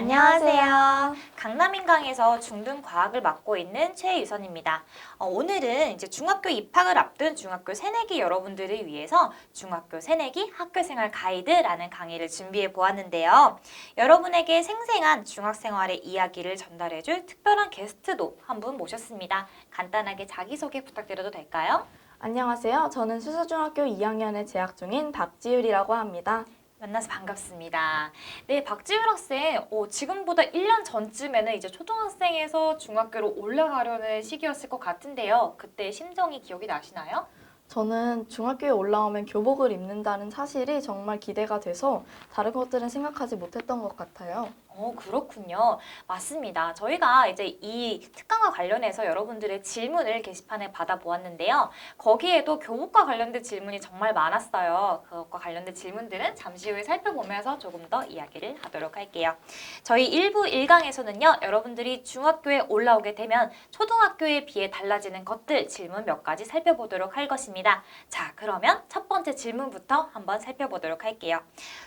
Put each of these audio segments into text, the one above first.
안녕하세요. 강남인강에서 중등과학을 맡고 있는 최유선입니다. 오늘은 이제 중학교 입학을 앞둔 중학교 새내기 여러분들을 위해서 중학교 새내기 학교생활 가이드라는 강의를 준비해 보았는데요. 여러분에게 생생한 중학생활의 이야기를 전달해줄 특별한 게스트도 한 분 모셨습니다. 간단하게 자기소개 부탁드려도 될까요? 안녕하세요. 저는 수서중학교 2학년에 재학 중인 박지율이라고 합니다. 만나서 반갑습니다. 네, 박지율 학생, 지금보다 1년 전쯤에는 이제 초등학생에서 중학교로 올라가려는 시기였을 것 같은데요. 그때 심정이 기억이 나시나요? 저는 중학교에 올라오면 교복을 입는다는 사실이 정말 기대가 돼서 다른 것들은 생각하지 못했던 것 같아요. 그렇군요. 맞습니다. 저희가 이제 이 특강과 관련해서 여러분들의 질문을 게시판에 받아보았는데요. 거기에도 교복과 관련된 질문이 정말 많았어요. 그것과 관련된 질문들은 잠시 후에 살펴보면서 조금 더 이야기를 하도록 할게요. 저희 1부 1강에서는요. 여러분들이 중학교에 올라오게 되면 초등학교에 비해 달라지는 것들 질문 몇 가지 살펴보도록 할 것입니다. 자, 그러면 첫 번째 질문부터 한번 살펴보도록 할게요.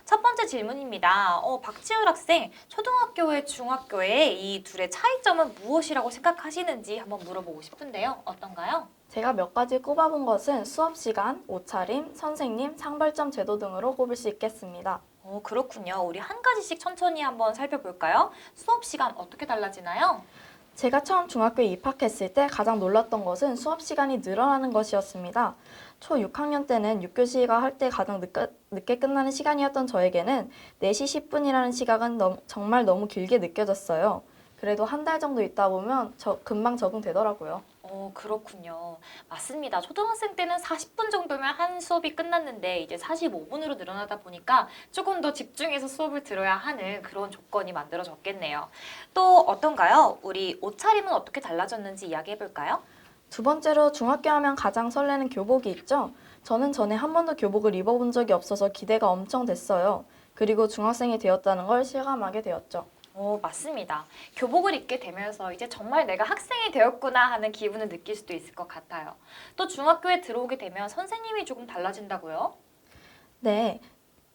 첫 번째 질문입니다. 박지율 학생, 초등학교와 중학교의 이 둘의 차이점은 무엇이라고 생각하시는지 한번 물어보고 싶은데요. 어떤가요? 제가 몇 가지 꼽아본 것은 수업 시간, 옷차림, 선생님, 상벌점 제도 등으로 꼽을 수 있겠습니다. 그렇군요. 우리 한 가지씩 천천히 한번 살펴볼까요? 수업 시간 어떻게 달라지나요? 제가 처음 중학교에 입학했을 때 가장 놀랐던 것은 수업 시간이 늘어나는 것이었습니다. 초 6학년 때는 6교시가 할 때 가장 늦게 끝나는 시간이었던 저에게는 4시 10분이라는 시각은 정말 너무 길게 느껴졌어요. 그래도 한 달 정도 있다 보면 금방 적응되더라고요. 그렇군요. 맞습니다. 초등학생 때는 40분 정도면 한 수업이 끝났는데 이제 45분으로 늘어나다 보니까 조금 더 집중해서 수업을 들어야 하는 그런 조건이 만들어졌겠네요. 또 어떤가요? 우리 옷차림은 어떻게 달라졌는지 이야기해 볼까요? 두 번째로 중학교 하면 가장 설레는 교복이 있죠. 저는 전에 한 번도 교복을 입어본 적이 없어서 기대가 엄청 됐어요. 그리고 중학생이 되었다는 걸 실감하게 되었죠. 맞습니다. 교복을 입게 되면서 이제 정말 내가 학생이 되었구나 하는 기분을 느낄 수도 있을 것 같아요. 또 중학교에 들어오게 되면 선생님이 조금 달라진다고요? 네,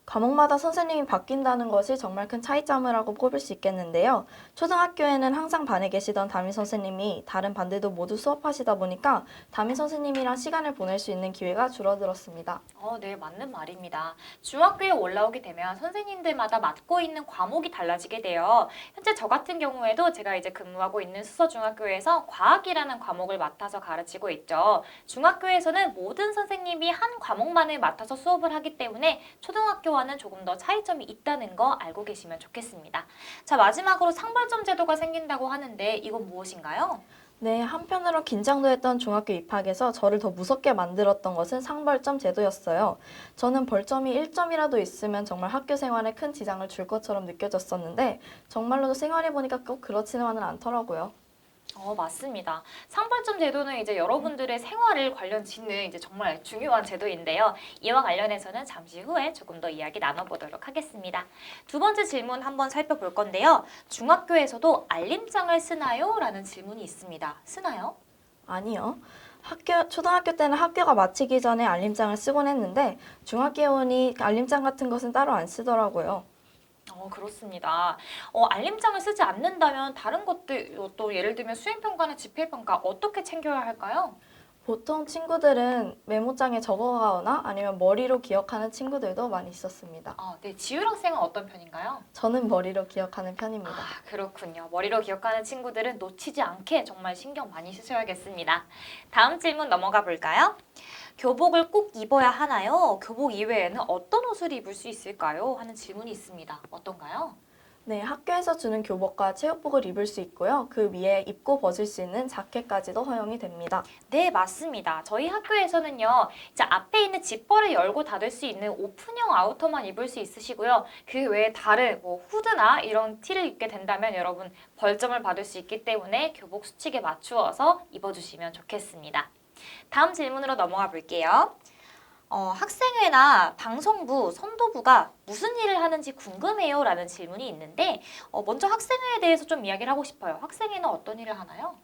과목마다 선생님이 바뀐다는 것이 정말 큰 차이점이라고 꼽을 수 있겠는데요. 초등학교에는 항상 반에 계시던 담임 선생님이 다른 반들도 모두 수업하시다 보니까 담임 선생님이랑 시간을 보낼 수 있는 기회가 줄어들었습니다. 네, 맞는 말입니다. 중학교에 올라오게 되면 선생님들마다 맡고 있는 과목이 달라지게 돼요. 현재 저 같은 경우에도 제가 이제 근무하고 있는 수서중학교에서 과학이라는 과목을 맡아서 가르치고 있죠. 중학교에서는 모든 선생님이 한 과목만을 맡아서 수업을 하기 때문에 초등학교와는 조금 더 차이점이 있다는 거 알고 계시면 좋겠습니다. 자, 마지막으로 상벌점 제도가 생긴다고 하는데 이건 무엇인가요? 네, 한편으로 긴장도 했던 중학교 입학에서 저를 더 무섭게 만들었던 것은 상벌점 제도였어요. 저는 벌점이 1점이라도 있으면 정말 학교 생활에 큰 지장을 줄 것처럼 느껴졌었는데 정말로 생활해보니까 꼭 그렇지만은 않더라고요. 맞습니다. 상벌점 제도는 이제 여러분들의 생활을 관련 짓는 이제 정말 중요한 제도인데요. 이와 관련해서는 잠시 후에 조금 더 이야기 나눠보도록 하겠습니다. 두 번째 질문 한번 살펴볼 건데요. 중학교에서도 알림장을 쓰나요? 라는 질문이 있습니다. 쓰나요? 아니요. 초등학교 때는 학교가 마치기 전에 알림장을 쓰곤 했는데 중학교에 오니 알림장 같은 것은 따로 안 쓰더라고요. 그렇습니다. 알림장을 쓰지 않는다면 다른 것들, 또 예를 들면 수행평가나 집필평가 어떻게 챙겨야 할까요? 보통 친구들은 메모장에 적어가거나 아니면 머리로 기억하는 친구들도 많이 있었습니다. 네, 지율 학생은 어떤 편인가요? 저는 머리로 기억하는 편입니다. 그렇군요. 머리로 기억하는 친구들은 놓치지 않게 정말 신경 많이 쓰셔야겠습니다. 다음 질문 넘어가 볼까요? 교복을 꼭 입어야 하나요? 교복 이외에는 어떤 옷을 입을 수 있을까요? 하는 질문이 있습니다. 어떤가요? 네, 학교에서 주는 교복과 체육복을 입을 수 있고요. 그 위에 입고 벗을 수 있는 자켓까지도 허용이 됩니다. 네, 맞습니다. 저희 학교에서는요, 이제 앞에 있는 지퍼를 열고 닫을 수 있는 오픈형 아우터만 입을 수 있으시고요. 그 외에 다른 후드나 이런 티를 입게 된다면 여러분 벌점을 받을 수 있기 때문에 교복 수칙에 맞추어서 입어주시면 좋겠습니다. 다음 질문으로 넘어가 볼게요. 학생회나 방송부, 선도부가 무슨 일을 하는지 궁금해요 라는 질문이 있는데 먼저 학생회에 대해서 좀 이야기를 하고 싶어요. 학생회는 어떤 일을 하나요?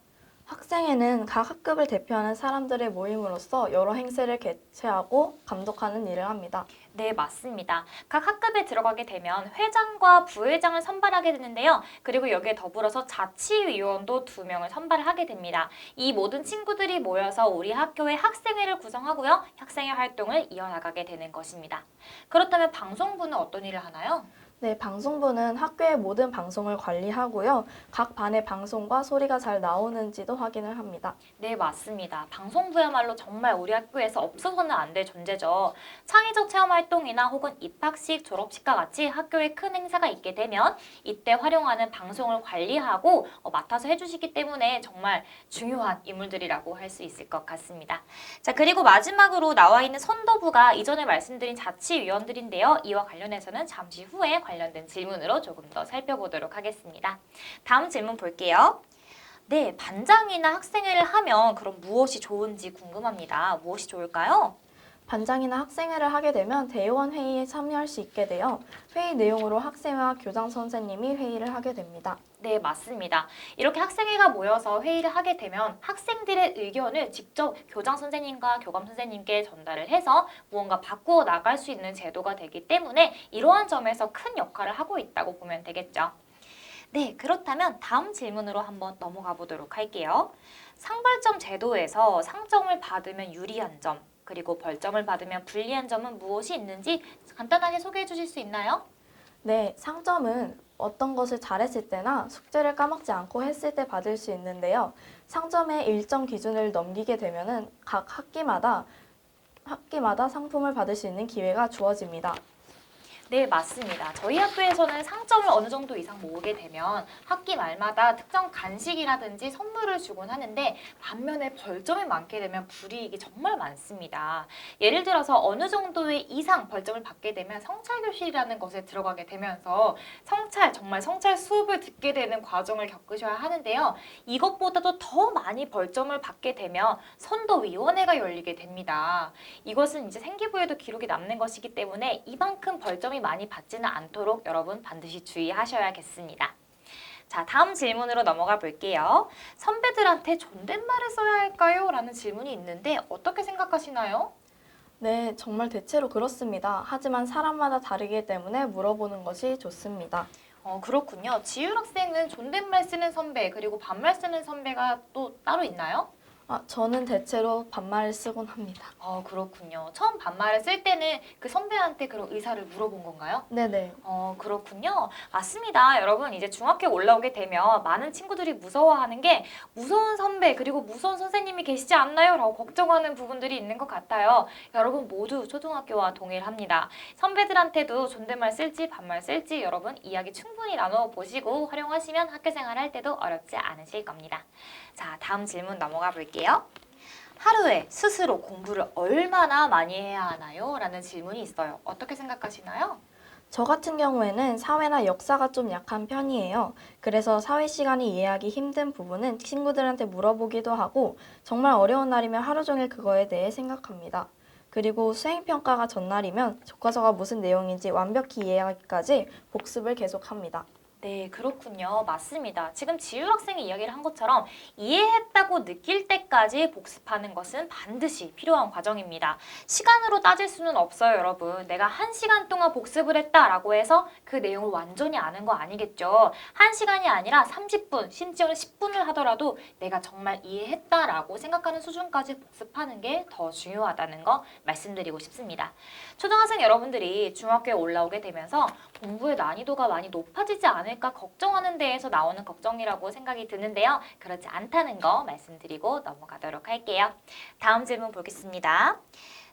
학생회는 각 학급을 대표하는 사람들의 모임으로서 여러 행사를 개최하고 감독하는 일을 합니다. 네, 맞습니다. 각 학급에 들어가게 되면 회장과 부회장을 선발하게 되는데요. 그리고 여기에 더불어서 자치위원도 2명을 선발을 하게 됩니다. 이 모든 친구들이 모여서 우리 학교의 학생회를 구성하고요. 학생회 활동을 이어나가게 되는 것입니다. 그렇다면 방송부는 어떤 일을 하나요? 네, 방송부는 학교의 모든 방송을 관리하고요. 각 반의 방송과 소리가 잘 나오는지도 확인을 합니다. 네, 맞습니다. 방송부야말로 정말 우리 학교에서 없어서는 안 될 존재죠. 창의적 체험 활동이나 혹은 입학식, 졸업식과 같이 학교에 큰 행사가 있게 되면 이때 활용하는 방송을 관리하고 맡아서 해주시기 때문에 정말 중요한 인물들이라고 할 수 있을 것 같습니다. 자, 그리고 마지막으로 나와 있는 선도부가 이전에 말씀드린 자치위원들인데요. 이와 관련해서는 잠시 후에 관련된 질문으로 조금 더 살펴보도록 하겠습니다. 다음 질문 볼게요. 네, 반장이나 학생회를 하면 그럼 무엇이 좋은지 궁금합니다. 무엇이 좋을까요? 반장이나 학생회를 하게 되면 대의원 회의에 참여할 수 있게 되어 회의 내용으로 학생회와 교장 선생님이 회의를 하게 됩니다. 네, 맞습니다. 이렇게 학생회가 모여서 회의를 하게 되면 학생들의 의견을 직접 교장 선생님과 교감 선생님께 전달을 해서 무언가 바꾸어 나갈 수 있는 제도가 되기 때문에 이러한 점에서 큰 역할을 하고 있다고 보면 되겠죠. 네, 그렇다면 다음 질문으로 한번 넘어가 보도록 할게요. 상벌점 제도에서 상점을 받으면 유리한 점, 그리고 벌점을 받으면 불리한 점은 무엇이 있는지 간단하게 소개해 주실 수 있나요? 네, 상점은 어떤 것을 잘했을 때나 숙제를 까먹지 않고 했을 때 받을 수 있는데요. 상점의 일정 기준을 넘기게 되면은 각 학기마다 상품을 받을 수 있는 기회가 주어집니다. 네, 맞습니다. 저희 학교에서는 상점을 어느 정도 이상 모으게 되면 학기 말마다 특정 간식이라든지 선물을 주곤 하는데 반면에 벌점이 많게 되면 불이익이 정말 많습니다. 예를 들어서 어느 정도의 이상 벌점을 받게 되면 성찰교실이라는 것에 들어가게 되면서 정말 성찰 수업을 듣게 되는 과정을 겪으셔야 하는데요. 이것보다도 더 많이 벌점을 받게 되면 선도위원회가 열리게 됩니다. 이것은 이제 생기부에도 기록이 남는 것이기 때문에 이만큼 벌점이 많이 받지는 않도록 여러분 반드시 주의하셔야겠습니다. 자, 다음 질문으로 넘어가 볼게요. 선배들한테 존댓말을 써야 할까요? 라는 질문이 있는데 어떻게 생각하시나요? 네, 정말 대체로 그렇습니다. 하지만 사람마다 다르기 때문에 물어보는 것이 좋습니다. 그렇군요. 지율 학생은 존댓말 쓰는 선배 그리고 반말 쓰는 선배가 또 따로 있나요? 저는 대체로 반말을 쓰곤 합니다. 그렇군요. 처음 반말을 쓸 때는 그 선배한테 그런 의사를 물어본 건가요? 네네. 그렇군요. 맞습니다. 여러분, 이제 중학교 올라오게 되면 많은 친구들이 무서워하는 게 무서운 선배 그리고 무서운 선생님이 계시지 않나요? 라고 걱정하는 부분들이 있는 것 같아요. 여러분 모두 초등학교와 동일합니다. 선배들한테도 존댓말 쓸지 반말 쓸지 여러분 이야기 충분히 나눠보시고 활용하시면 학교 생활할 때도 어렵지 않으실 겁니다. 자, 다음 질문 넘어가 볼게요. 하루에 스스로 공부를 얼마나 많이 해야 하나요? 라는 질문이 있어요. 어떻게 생각하시나요? 저 같은 경우에는 사회나 역사가 좀 약한 편이에요. 그래서 사회 시간이 이해하기 힘든 부분은 친구들한테 물어보기도 하고 정말 어려운 날이면 하루 종일 그거에 대해 생각합니다. 그리고 수행평가가 전날이면 교과서가 무슨 내용인지 완벽히 이해하기까지 복습을 계속합니다. 네, 그렇군요. 맞습니다. 지금 지율 학생이 이야기를 한 것처럼 이해했다고 느낄 때까지 복습하는 것은 반드시 필요한 과정입니다. 시간으로 따질 수는 없어요, 여러분. 내가 1시간 동안 복습을 했다라고 해서 그 내용을 완전히 아는 거 아니겠죠. 1시간이 아니라 30분, 심지어는 10분을 하더라도 내가 정말 이해했다라고 생각하는 수준까지 복습하는 게 더 중요하다는 거 말씀드리고 싶습니다. 초등학생 여러분들이 중학교에 올라오게 되면서 공부의 난이도가 많이 높아지지 않을까 걱정하는 데에서 나오는 걱정이라고 생각이 드는데요. 그렇지 않다는 거 말씀드리고 넘어가도록 할게요. 다음 질문 보겠습니다.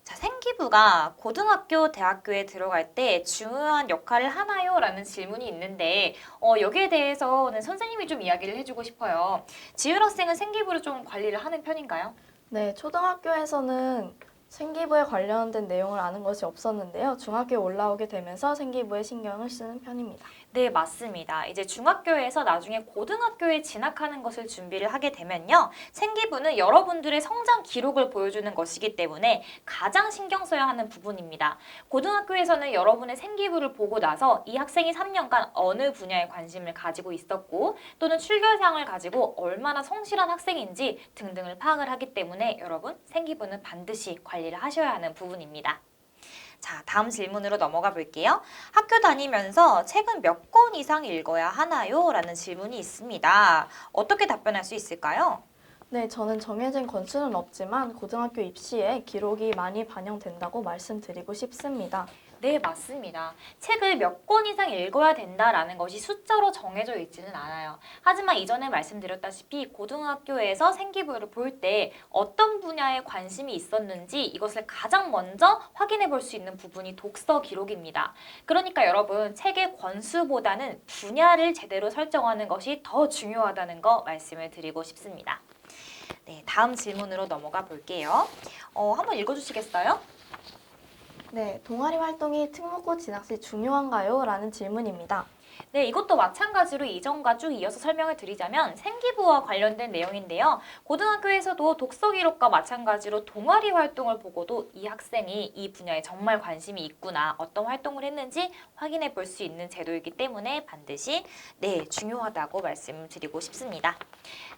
자, 생기부가 고등학교, 대학교에 들어갈 때 중요한 역할을 하나요? 라는 질문이 있는데 여기에 대해서는 선생님이 좀 이야기를 해주고 싶어요. 지율 학생은 생기부를 좀 관리를 하는 편인가요? 네, 초등학교에서는 생기부에 관련된 내용을 아는 것이 없었는데요. 중학교에 올라오게 되면서 생기부에 신경을 쓰는 편입니다. 네, 맞습니다. 이제 중학교에서 나중에 고등학교에 진학하는 것을 준비를 하게 되면요. 생기부는 여러분들의 성장 기록을 보여주는 것이기 때문에 가장 신경 써야 하는 부분입니다. 고등학교에서는 여러분의 생기부를 보고 나서 이 학생이 3년간 어느 분야에 관심을 가지고 있었고 또는 출결상을 가지고 얼마나 성실한 학생인지 등등을 파악을 하기 때문에 여러분 생기부는 반드시 관리를 하셔야 하는 부분입니다. 자, 다음 질문으로 넘어가 볼게요. 학교 다니면서 책은 몇 권 이상 읽어야 하나요? 라는 질문이 있습니다. 어떻게 답변할 수 있을까요? 네, 저는 정해진 권수는 없지만 고등학교 입시에 기록이 많이 반영된다고 말씀드리고 싶습니다. 네, 맞습니다. 책을 몇 권 이상 읽어야 된다라는 것이 숫자로 정해져 있지는 않아요. 하지만 이전에 말씀드렸다시피 고등학교에서 생기부를 볼 때 어떤 분야에 관심이 있었는지 이것을 가장 먼저 확인해 볼 수 있는 부분이 독서 기록입니다. 그러니까 여러분, 책의 권수보다는 분야를 제대로 설정하는 것이 더 중요하다는 거 말씀을 드리고 싶습니다. 네, 다음 질문으로 넘어가 볼게요. 한번 읽어주시겠어요? 네, 동아리 활동이 특목고 진학 시 중요한가요? 라는 질문입니다. 네, 이것도 마찬가지로 이전과 쭉 이어서 설명을 드리자면 생기부와 관련된 내용인데요. 고등학교에서도 독서 기록과 마찬가지로 동아리 활동을 보고도 이 학생이 이 분야에 정말 관심이 있구나, 어떤 활동을 했는지 확인해 볼 수 있는 제도이기 때문에 반드시 네, 중요하다고 말씀드리고 싶습니다.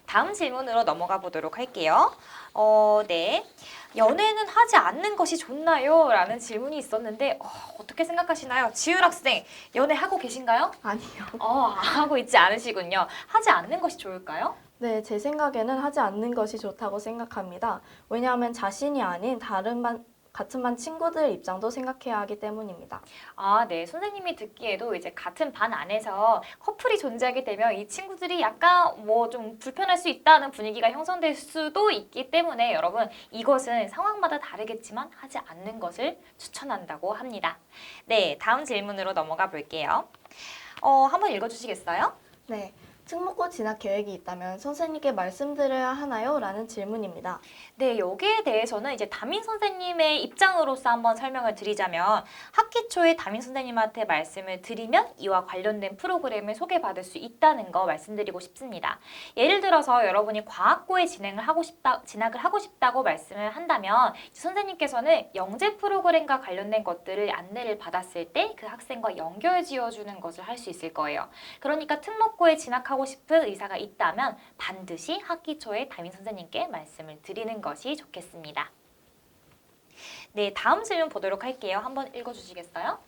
다음 질문으로 넘어가 보도록 할게요. 네. 연애는 하지 않는 것이 좋나요? 라는 질문이 있었는데 어떻게 생각하시나요? 지율 학생, 연애하고 계신가요? 아니요. 하고 있지 않으시군요. 하지 않는 것이 좋을까요? 네, 제 생각에는 하지 않는 것이 좋다고 생각합니다. 왜냐하면 자신이 아닌 같은 반 친구들 입장도 생각해야 하기 때문입니다. 아, 네. 선생님이 듣기에도 이제 같은 반 안에서 커플이 존재하게 되면 이 친구들이 약간 뭐 좀 불편할 수 있다는 분위기가 형성될 수도 있기 때문에 여러분 이것은 상황마다 다르겠지만 하지 않는 것을 추천한다고 합니다. 네, 다음 질문으로 넘어가 볼게요. 한번 읽어주시겠어요? 네, 특목고 진학 계획이 있다면 선생님께 말씀드려야 하나요? 라는 질문입니다. 네, 여기에 대해서는 이제 담임 선생님의 입장으로서 한번 설명을 드리자면 학기 초에 담임 선생님한테 말씀을 드리면 이와 관련된 프로그램을 소개받을 수 있다는 거 말씀드리고 싶습니다. 예를 들어서 여러분이 과학고에 진학을 하고 싶다고 말씀을 한다면 선생님께서는 영재 프로그램과 관련된 것들을 안내를 받았을 때 그 학생과 연결 지어주는 것을 할 수 있을 거예요. 그러니까 특목고에 진학하고 싶은 의사가 있다면 반드시 학기 초에 담임 선생님께 말씀을 드리는 것이 좋겠습니다. 네, 다음 질문 보도록 할게요. 한번 읽어주시겠어요?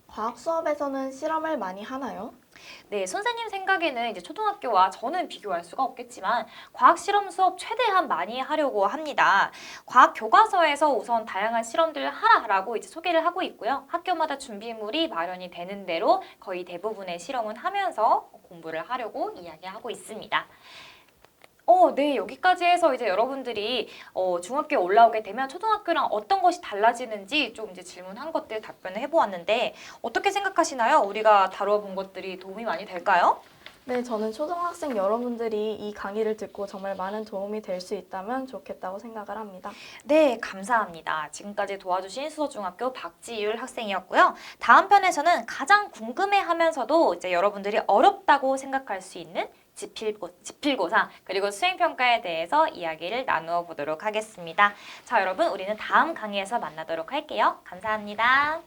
과학 수업에서는 실험을 많이 하나요? 네, 선생님 생각에는 이제 초등학교와 저는 비교할 수가 없겠지만 과학 실험 수업 최대한 많이 하려고 합니다. 과학 교과서에서 우선 다양한 실험들을 하라라고 이제 소개를 하고 있고요. 학교마다 준비물이 마련이 되는 대로 거의 대부분의 실험은 하면서 공부를 하려고 이야기하고 있습니다. 네, 여기까지 해서 이제 여러분들이 중학교에 올라오게 되면 초등학교랑 어떤 것이 달라지는지 좀 이제 질문한 것들 답변을 해보았는데 어떻게 생각하시나요? 우리가 다뤄본 것들이 도움이 많이 될까요? 네, 저는 초등학생 여러분들이 이 강의를 듣고 정말 많은 도움이 될 수 있다면 좋겠다고 생각을 합니다. 네, 감사합니다. 지금까지 도와주신 수서중학교 박지율 학생이었고요. 다음 편에서는 가장 궁금해하면서도 이제 여러분들이 어렵다고 생각할 수 있는 지필고사 그리고 수행평가에 대해서 이야기를 나누어 보도록 하겠습니다. 자, 여러분 우리는 다음 강의에서 만나도록 할게요. 감사합니다.